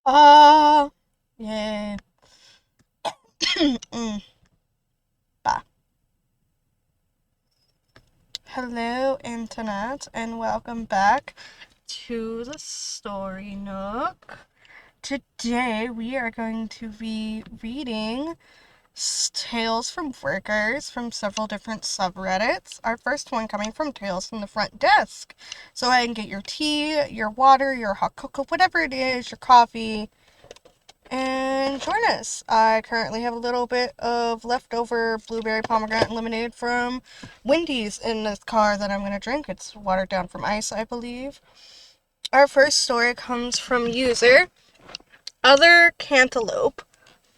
Ah, yeah. Mm, bah. Hello, Internet, and welcome back to the Story Nook. Today we are going to be reading Tales from Workers from several different subreddits. Our first one coming from Tales from the Front Desk. So go ahead and get your tea, your water, your hot cocoa, whatever it is, your coffee, and join us. I currently have a little bit of leftover blueberry pomegranate lemonade from Wendy's in this car that I'm going to drink. It's watered down from ice, I believe. Our first story comes from user Other Cantaloupe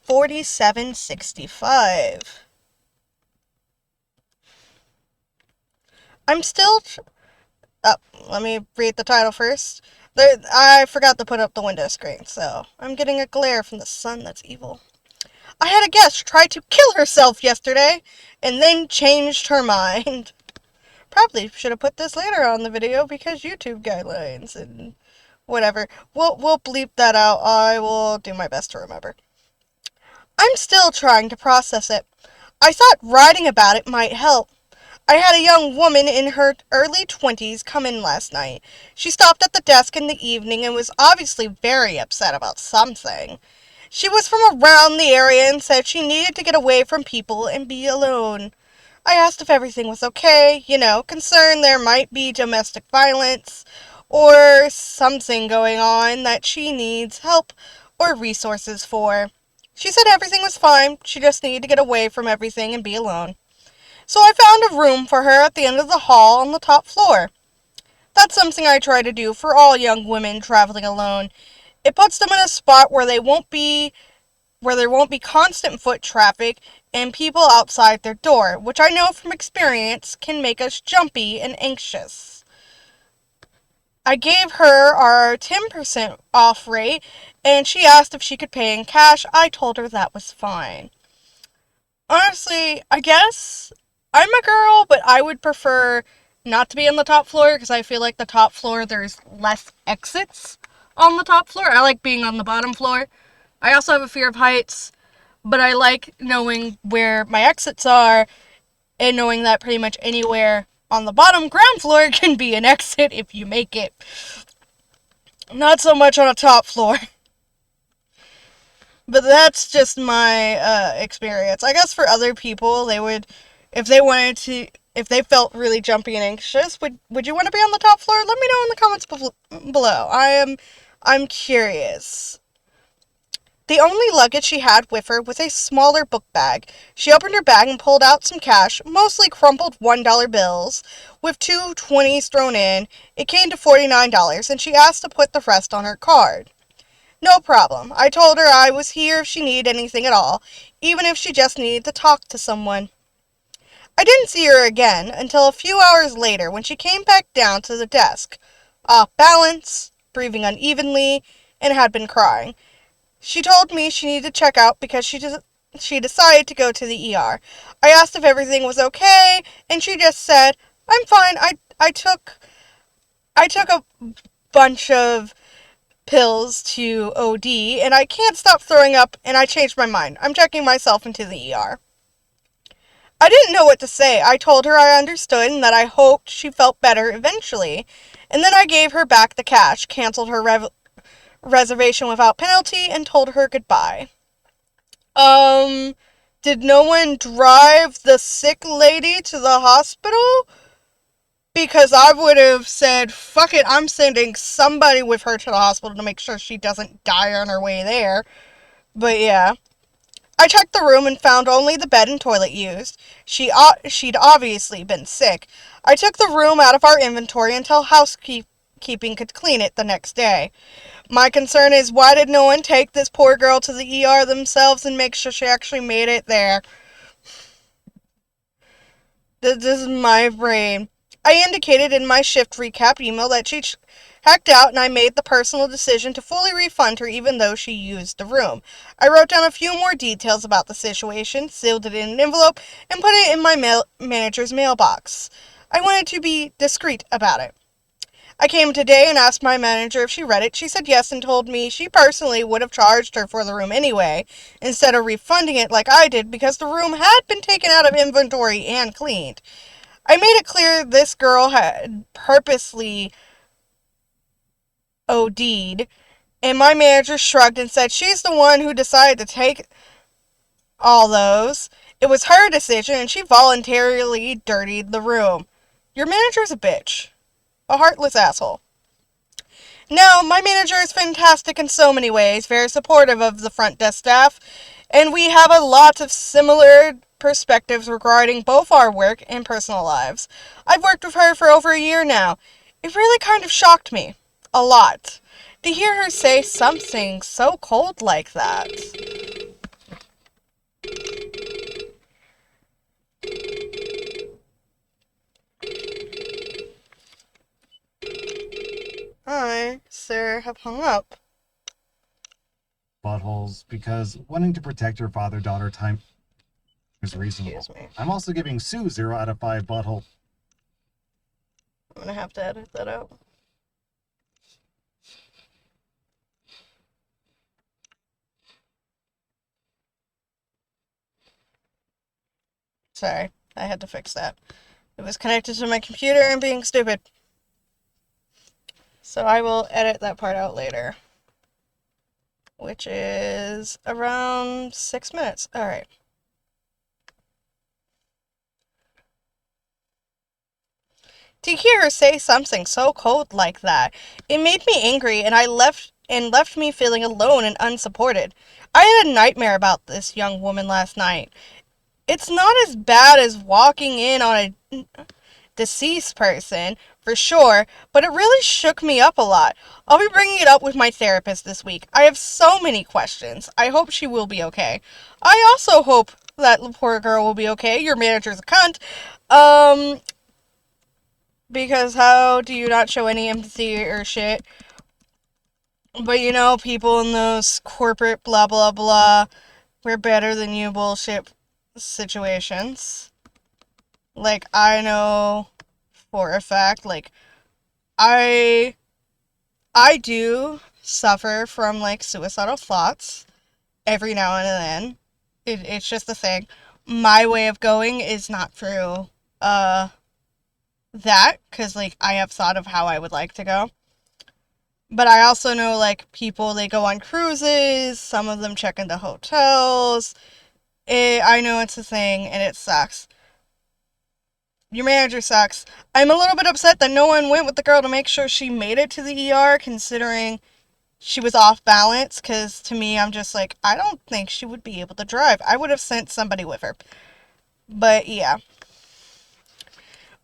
4765. I'm still. Oh, let me read the title first. I forgot to put up the window screen, so I'm getting a glare from the sun that's evil. I had a guest try to kill herself yesterday and then changed her mind. Probably should have put this later on the video because YouTube guidelines and whatever. We'll bleep that out. I will do my best to remember. I'm still trying to process it. I thought writing about it might help. I had a young woman in her early 20s come in last night. She stopped at the desk in the evening and was obviously very upset about something. She was from around the area and said she needed to get away from people and be alone. I asked if everything was okay, concerned there might be domestic violence or something going on that she needs help or resources for. She said everything was fine, she just needed to get away from everything and be alone. So I found a room for her at the end of the hall on the top floor. That's something I try to do for all young women traveling alone. It puts them in a spot where there won't be constant foot traffic and people outside their door, which I know from experience can make us jumpy and anxious. I gave her our 10% off rate and she asked if she could pay in cash. I told her that was fine. Honestly, I guess I'm a girl, but I would prefer not to be on the top floor because I feel like the top floor there's less exits on the top floor. I like being on the bottom floor. I also have a fear of heights, but I like knowing where my exits are and knowing that pretty much anywhere on the bottom ground floor can be an exit if you make it. Not so much on a top floor. But that's just my experience. I guess for other people, they would, if they wanted to, if they felt really jumpy and anxious, would you want to be on the top floor? Let me know in the comments below. I'm curious. The only luggage she had with her was a smaller book bag. She opened her bag and pulled out some cash, mostly crumpled $1 bills, with two 20s thrown in. It came to $49, and she asked to put the rest on her card. No problem. I told her I was here if she needed anything at all, even if she just needed to talk to someone. I didn't see her again until a few hours later when she came back down to the desk, off balance, breathing unevenly, and had been crying. She told me she needed to check out because she decided to go to the ER. I asked if everything was okay, and she just said, "I'm fine. I took a bunch of pills to OD, and I can't stop throwing up, and I changed my mind. I'm checking myself into the ER." I didn't know what to say. I told her I understood and that I hoped she felt better eventually, and then I gave her back the cash, canceled her reservation without penalty, and told her goodbye. Um, did no one drive the sick lady to the hospital? Because I would have said, fuck it, I'm sending somebody with her to the hospital to make sure she doesn't die on her way there. But yeah. I checked the room and found only the bed and toilet used. She'd obviously been sick. I took the room out of our inventory until housekeeping could clean it the next day. My concern is why did no one take this poor girl to the ER themselves and make sure she actually made it there? This is my brain. I indicated in my shift recap email that she checked out and I made the personal decision to fully refund her even though she used the room. I wrote down a few more details about the situation, sealed it in an envelope, and put it in my manager's mailbox. I wanted to be discreet about it. I came today and asked my manager if she read it. She said yes and told me she personally would have charged her for the room anyway, instead of refunding it like I did because the room had been taken out of inventory and cleaned. I made it clear this girl had purposely OD'd, and my manager shrugged and said she's the one who decided to take all those. It was her decision and she voluntarily dirtied the room. Your manager's a bitch. A heartless asshole. No, my manager is fantastic in so many ways, very supportive of the front desk staff, and we have a lot of similar perspectives regarding both our work and personal lives. I've worked with her for over a year now. It really kind of shocked me. A lot. To hear her say something so cold like that. Hi, sir, have hung up. Buttholes, because wanting to protect your father-daughter time is reasonable. Excuse me. I'm also giving Sue 0 out of 5 butthole. I'm gonna have to edit that out. Sorry, I had to fix that. It was connected to my computer and being stupid. So I will edit that part out later. Which is around 6 minutes. Alright. To hear her say something so cold like that, it made me angry and left me feeling alone and unsupported. I had a nightmare about this young woman last night. It's not as bad as walking in on a deceased person, for sure, but it really shook me up a lot. I'll be bringing it up with my therapist this week. I have so many questions. I hope she will be okay. I also hope that poor girl will be okay. Your manager's a cunt. Because how do you not show any empathy or shit? But you know, people in those corporate blah blah blah, we're better than you bullshit situations. Like, I know for a fact, like, I do suffer from, like, suicidal thoughts every now and then. It's just a thing. My way of going is not through, that, because, like, I have thought of how I would like to go. But I also know, like, people, they go on cruises, some of them check into hotels. I know it's a thing, and it sucks. Your manager sucks. I'm a little bit upset that no one went with the girl to make sure she made it to the ER, considering she was off balance, because to me, I'm just like, I don't think she would be able to drive. I would have sent somebody with her. But, yeah.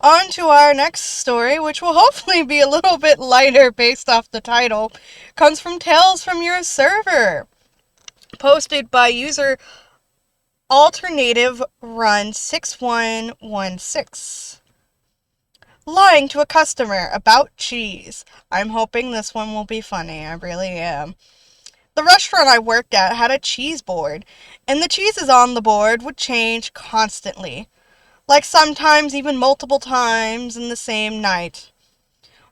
On to our next story, which will hopefully be a little bit lighter based off the title, comes from Tales from Your Server, posted by user Alternative Run 6116. Lying to a customer about cheese. I'm hoping this one will be funny. I really am. The restaurant I worked at had a cheese board, and the cheeses on the board would change constantly. Like sometimes even multiple times in the same night.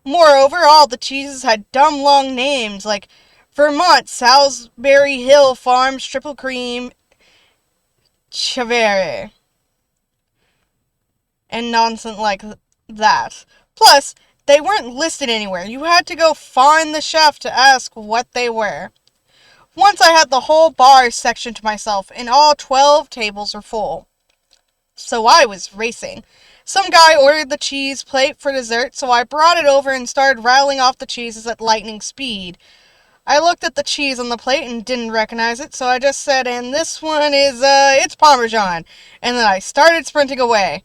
Moreover, all the cheeses had dumb long names like Vermont Salisbury Hill Farms Triple Cream Chevere and nonsense like that. Plus, they weren't listed anywhere. You had to go find the chef to ask what they were. Once I had the whole bar section to myself, and all 12 tables were full. So I was racing. Some guy ordered the cheese plate for dessert, so I brought it over and started rattling off the cheeses at lightning speed. I looked at the cheese on the plate and didn't recognize it, so I just said, and this one is, it's Parmesan. And then I started sprinting away.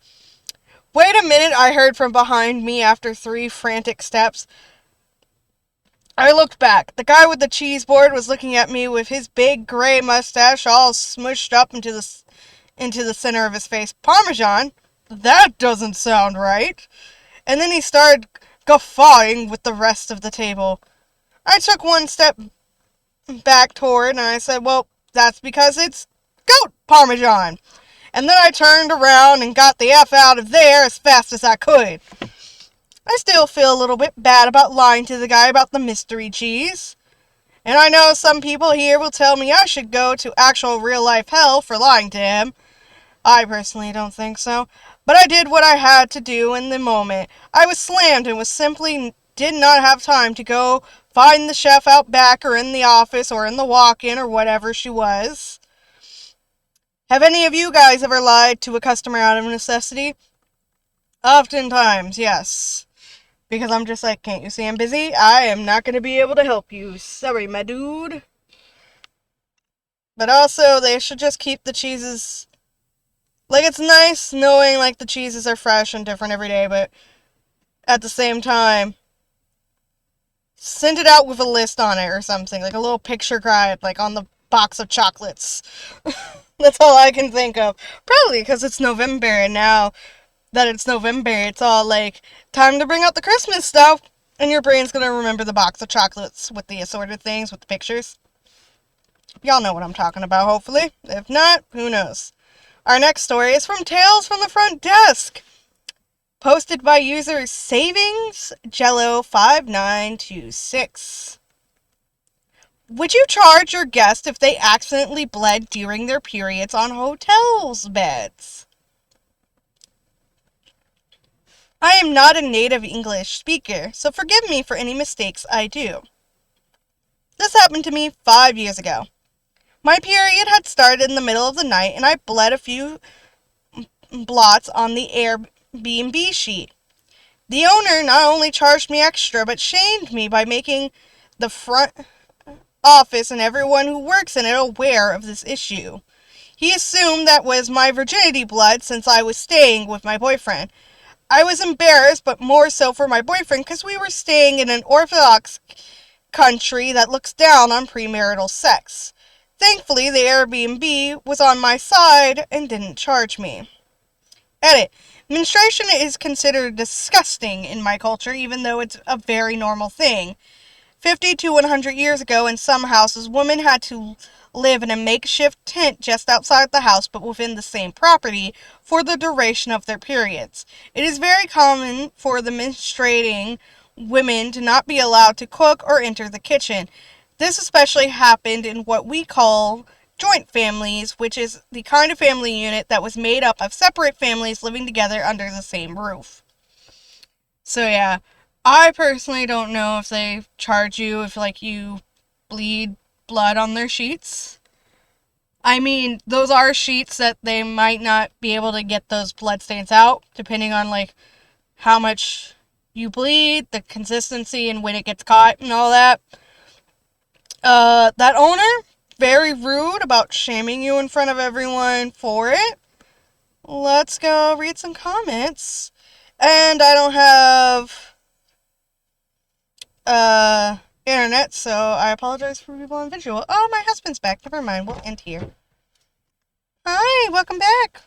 Wait a minute, I heard from behind me after 3 frantic steps. I looked back. The guy with the cheese board was looking at me with his big gray mustache all smushed up into the center of his face. Parmesan? That doesn't sound right. And then he started guffawing with the rest of the table. I took one step back toward and I said, well, that's because it's goat Parmesan. And then I turned around and got the F out of there as fast as I could. I still feel a little bit bad about lying to the guy about the mystery cheese. And I know some people here will tell me I should go to actual real life hell for lying to him. I personally don't think so. But I did what I had to do in the moment. I was slammed and was simply did not have time to go find the chef out back or in the office or in the walk-in or whatever she was. Have any of you guys ever lied to a customer out of necessity? Oftentimes, yes. Because I'm just like, can't you see I'm busy? I am not going to be able to help you. Sorry, my dude. But also, they should just keep the cheeses. Like, it's nice knowing, like, the cheeses are fresh and different every day, but at the same time, send it out with a list on it or something. Like a little picture guide, like on the box of chocolates. That's all I can think of. Probably because it's November, and now that it's November, it's all like, time to bring out the Christmas stuff. And your brain's gonna remember the box of chocolates with the assorted things, with the pictures. Y'all know what I'm talking about, hopefully. If not, who knows. Our next story is from Tales from the Front Desk, posted by user Savings Jello 5926. Would you charge your guest if they accidentally bled during their periods on hotels' beds? I am not a native English speaker, so forgive me for any mistakes I do. This happened to me 5 years ago. My period had started in the middle of the night, and I bled a few blots on the Airbnb sheet. The owner not only charged me extra, but shamed me by making the front office and everyone who works in it aware of this issue. He assumed that was my virginity blood since I was staying with my boyfriend. I was embarrassed, but more so for my boyfriend because we were staying in an Orthodox country that looks down on premarital sex. Thankfully, the Airbnb was on my side and didn't charge me. Edit. Menstruation is considered disgusting in my culture, even though it's a very normal thing. 50 to 100 years ago, in some houses, women had to live in a makeshift tent just outside the house but within the same property for the duration of their periods. It is very common for the menstruating women to not be allowed to cook or enter the kitchen. This especially happened in what we call joint families, which is the kind of family unit that was made up of separate families living together under the same roof. So yeah, I personally don't know if they charge you if like you bleed blood on their sheets. I mean, those are sheets that they might not be able to get those blood stains out, depending on like how much you bleed, the consistency, and when it gets caught and all that. That owner, very rude about shaming you in front of everyone for it. Let's go read some comments. And I don't have internet, so I apologize for people on visual. Oh, my husband's back. Never mind. We'll end here. Hi, welcome back.